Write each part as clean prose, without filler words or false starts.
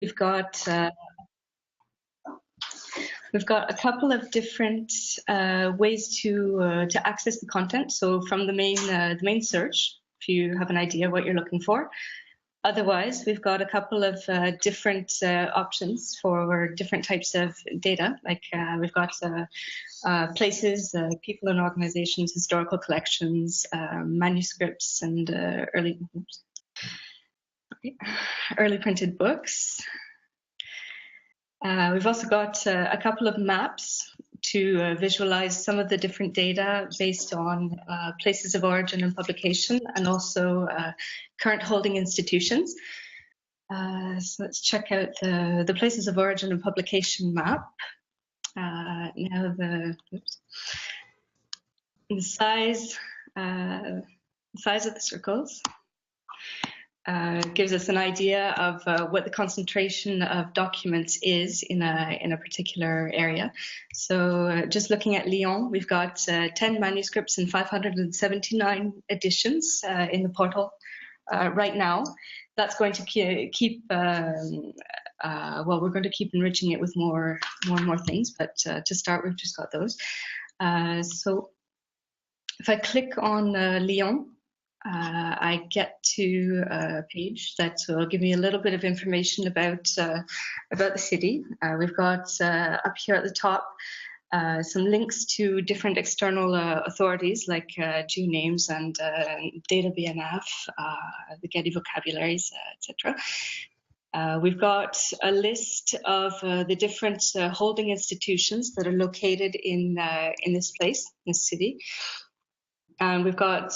we've got a couple of different ways to access the content. So from the main search, if you have an idea what you're looking for. Otherwise, we've got a couple of different options for different types of data. Like we've got places, people and organizations, historical collections, manuscripts, and early printed books. We've also got a couple of maps to visualize some of the different data based on places of origin and publication, and also current holding institutions. So let's check out the places of origin and publication map. Now the size of the circles gives us an idea of what the concentration of documents is in a particular area. So just looking at Lyon, we've got 10 manuscripts and 579 editions in the portal right now. That's going to keep, well, we're going to keep enriching it with more and more things, but to start, we've just got those. So if I click on Lyon, I get to a page that will give me a little bit of information about the city. We've got up here at the top some links to different external authorities like Jew names and Data BNF, the Getty vocabularies, etc. We've got a list of the different holding institutions that are located in this place, in this city. And we've got,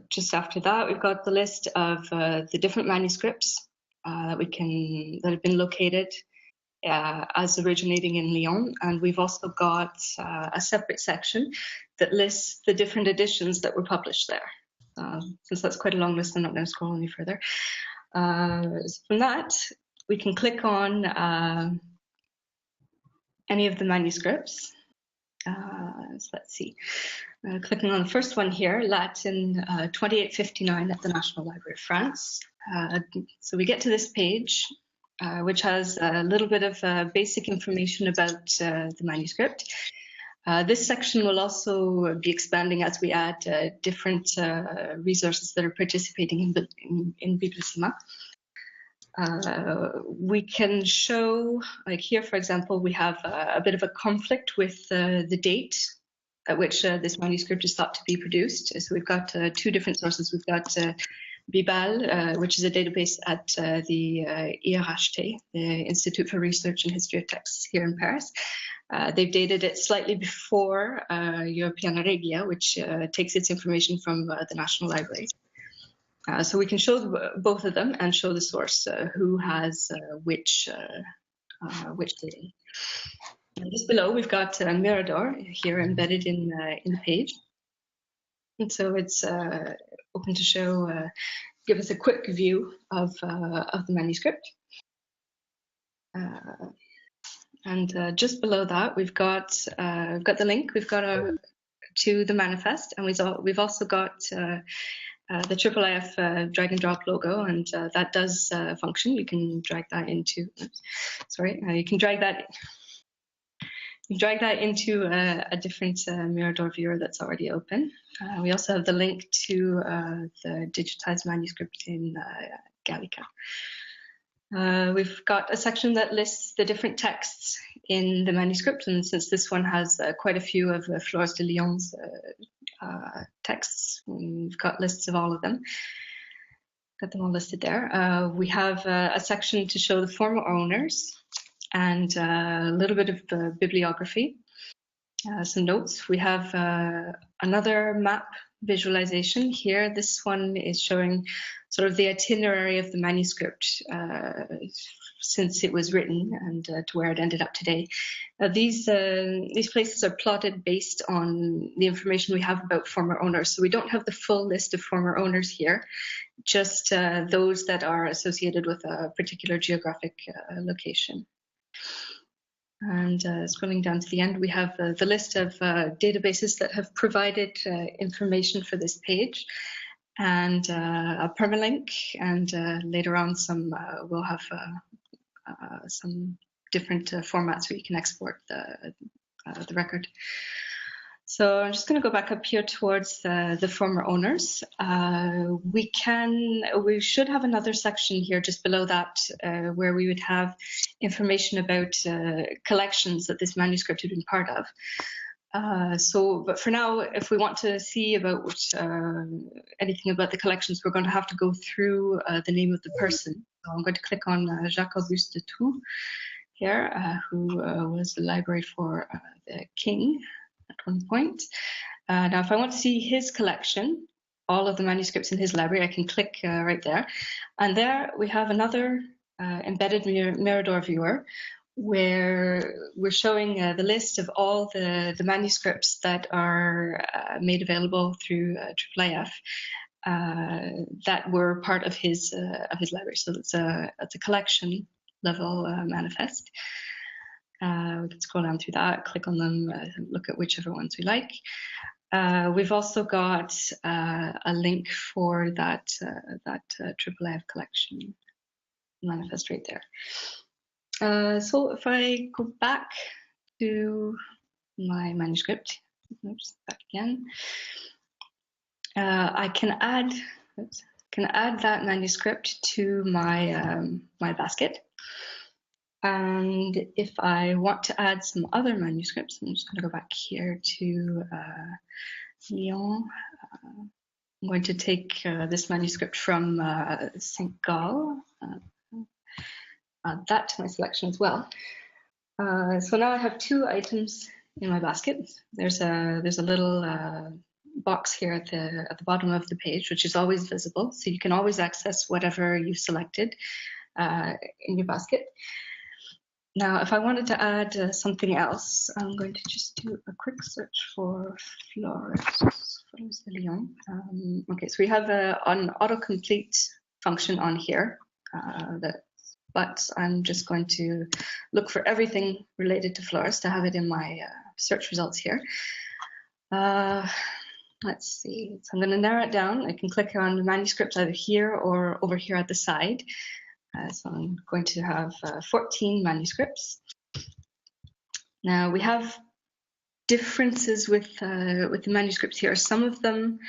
just after that, we've got the list of the different manuscripts that have been located as originating in Lyon. And we've also got a separate section that lists the different editions that were published there. Since that's quite a long list, I'm not going to scroll any further. From that, we can click on any of the manuscripts. So let's see. Clicking on the first one here, Latin 2859 at the National Library of France. So we get to this page, which has a little bit of basic information about the manuscript. This section will also be expanding as we add different resources that are participating in Biblissima. We can show, like here, for example, we have a bit of a conflict with the date at which this manuscript is thought to be produced. So we've got two different sources. We've got Bibal, which is a database at the IIIF, the Institute for Research and History of Texts here in Paris. They've dated it slightly before Europeana Regia, which takes its information from the National Library. So we can show both of them and show the source, who has which dating. And just below, we've got Mirador here embedded in the page. And so it's open to show, give us a quick view of the manuscript. And just below that, we've got the link. We've got to the manifest, and we've also got the IIIF drag and drop logo, and that does function. You can drag that into. You can drag that into a different Mirador viewer that's already open. We also have the link to the digitized manuscript in Gallica. We've got a section that lists the different texts in the manuscript, and since this one has quite a few of Flores de Lyon's texts, we've got lists of all of them. Got them all listed there. We have a section to show the former owners and a little bit of bibliography, some notes. We have another map visualization here. This one is showing sort of the itinerary of the manuscript since it was written and to where it ended up today. These places are plotted based on the information we have about former owners. So we don't have the full list of former owners here, just those that are associated with a particular geographic location. And scrolling down to the end, we have the list of databases that have provided information for this page, and a permalink, and later on we'll have some different formats where you can export the record. So I'm just going to go back up here towards the former owners. We should have another section here just below that where we would have information about collections that this manuscript had been part of. But for now, if we want to see about anything about the collections, we're going to have to go through the name of the person. So I'm going to click on Jacques-Auguste de Thou here, who was the library for the king at one point. Now, if I want to see his collection, all of the manuscripts in his library, I can click right there. And there we have another embedded Mirador viewer, where we're showing the list of all the manuscripts that are made available through IIIF that were part of his library. So it's a collection level manifest. We can scroll down through that, click on them, look at whichever ones we like. We've also got a link for that IIIF collection manifest right there. So if I go back to my manuscript, oops, back again, I can add that manuscript to my my basket. And if I want to add some other manuscripts, I'm just going to go back here to Lyon. I'm going to take this manuscript from St. Gall. Add that to my selection as well. So now I have two items in my basket. There's a little box here at the bottom of the page, which is always visible, so you can always access whatever you've selected in your basket. Now, if I wanted to add something else, I'm going to just do a quick search for Flores de Lyon. Okay, so we have an autocomplete function on here but I'm just going to look for everything related to Flores to have it in my search results here. Let's see, so I'm going to narrow it down. I can click on manuscripts either here or over here at the side. So I'm going to have 14 manuscripts. Now we have differences with the manuscripts here. Some of them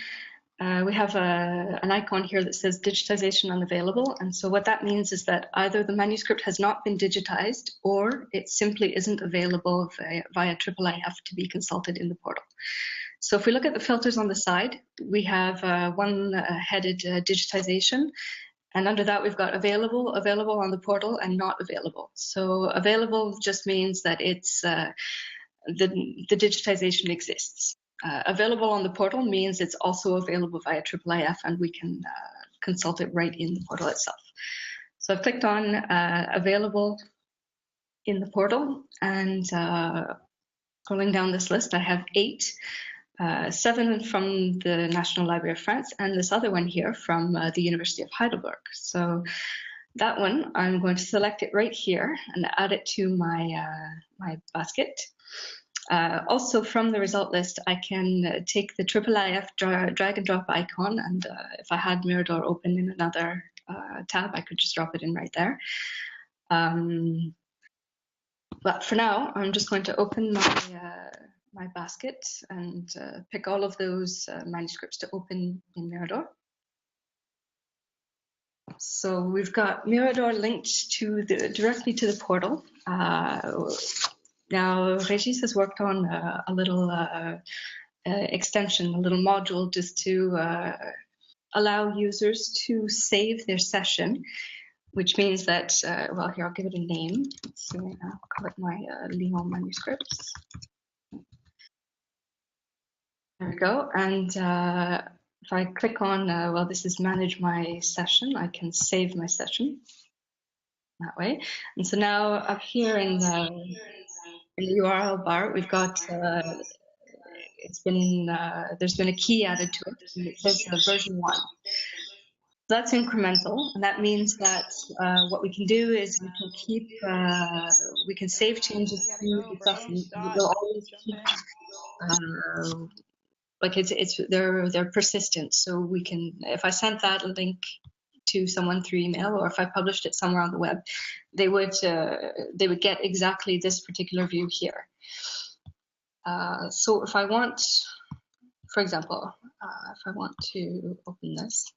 we have an icon here that says digitization unavailable, and so what that means is that either the manuscript has not been digitized or it simply isn't available via IIIF to be consulted in the portal. So if we look at the filters on the side, we have one headed digitization, and under that we've got available on the portal, and not available. So available just means that it's the digitization exists. Available on the portal means it's also available via IIIF, and we can consult it right in the portal itself. So I've clicked on available in the portal, and scrolling down this list, I have 8, 7 from the National Library of France, and this other one here from the University of Heidelberg. So that one, I'm going to select it right here and add it to my my basket. Also from the result list, I can take the IIIF drag and drop icon, and if I had Mirador open in another tab, I could just drop it in right there. But for now, I'm just going to open my basket and pick all of those manuscripts to open in Mirador. So we've got Mirador linked to directly to the portal. Now, Régis has worked on a little extension, a little module just to allow users to save their session, which means that, well, here, I'll give it a name. Let's see, I'll call it my Lyon manuscripts. There we go. And if I click on, well, this is manage my session, I can save my session that way. And so now up here in the URL bar, we've got, there's been a key added to it, and it says version 1. So that's incremental, and that means that what we can do is we can keep, we can save changes to the session, and we'll always keep, like they're persistent. So we can, if I sent that link to someone through email, or if I published it somewhere on the web, they would get exactly this particular view here. So if I want, for example, if I want to open this,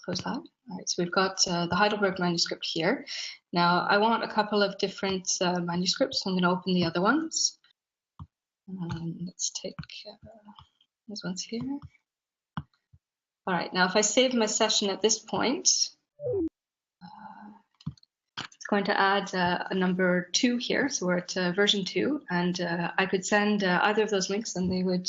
close that. All right, so we've got the Heidelberg manuscript here. Now I want a couple of different manuscripts, so I'm going to open the other ones. Let's take these ones here. All right, now if I save my session at this point, it's going to add a number 2 here. So we're at version 2, and I could send either of those links and they would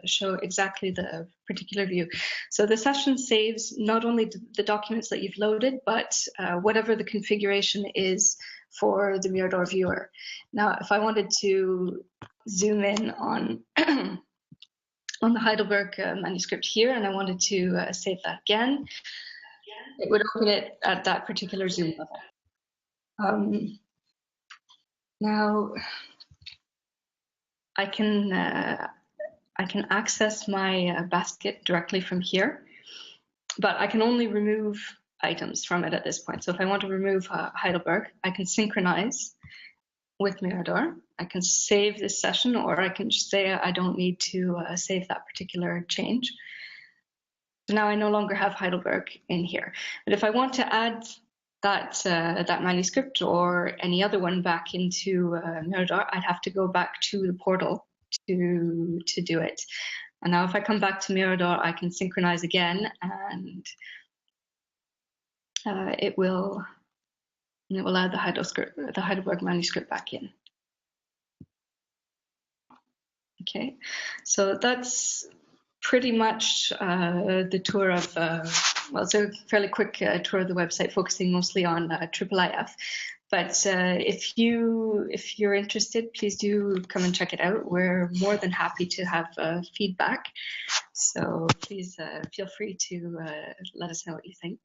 show exactly the particular view. So the session saves not only the documents that you've loaded, but whatever the configuration is for the Mirador viewer. Now, if I wanted to zoom in on on the Heidelberg manuscript here, and I wanted to save that again, it would open it at that particular zoom level. Now, I can access my basket directly from here, but I can only remove items from it at this point. So if I want to remove Heidelberg, I can synchronize with Mirador. I can save this session, or I can just say I don't need to save that particular change. So now I no longer have Heidelberg in here. But if I want to add that that manuscript or any other one back into Mirador, I'd have to go back to the portal to do it. And now if I come back to Mirador, I can synchronize again, and it will add the Heidelberg manuscript back in. Okay, so that's pretty much the tour of, well, it's a fairly quick tour of the website, focusing mostly on IIIF. But if you're interested, please do come and check it out. We're more than happy to have feedback. So please feel free to let us know what you think.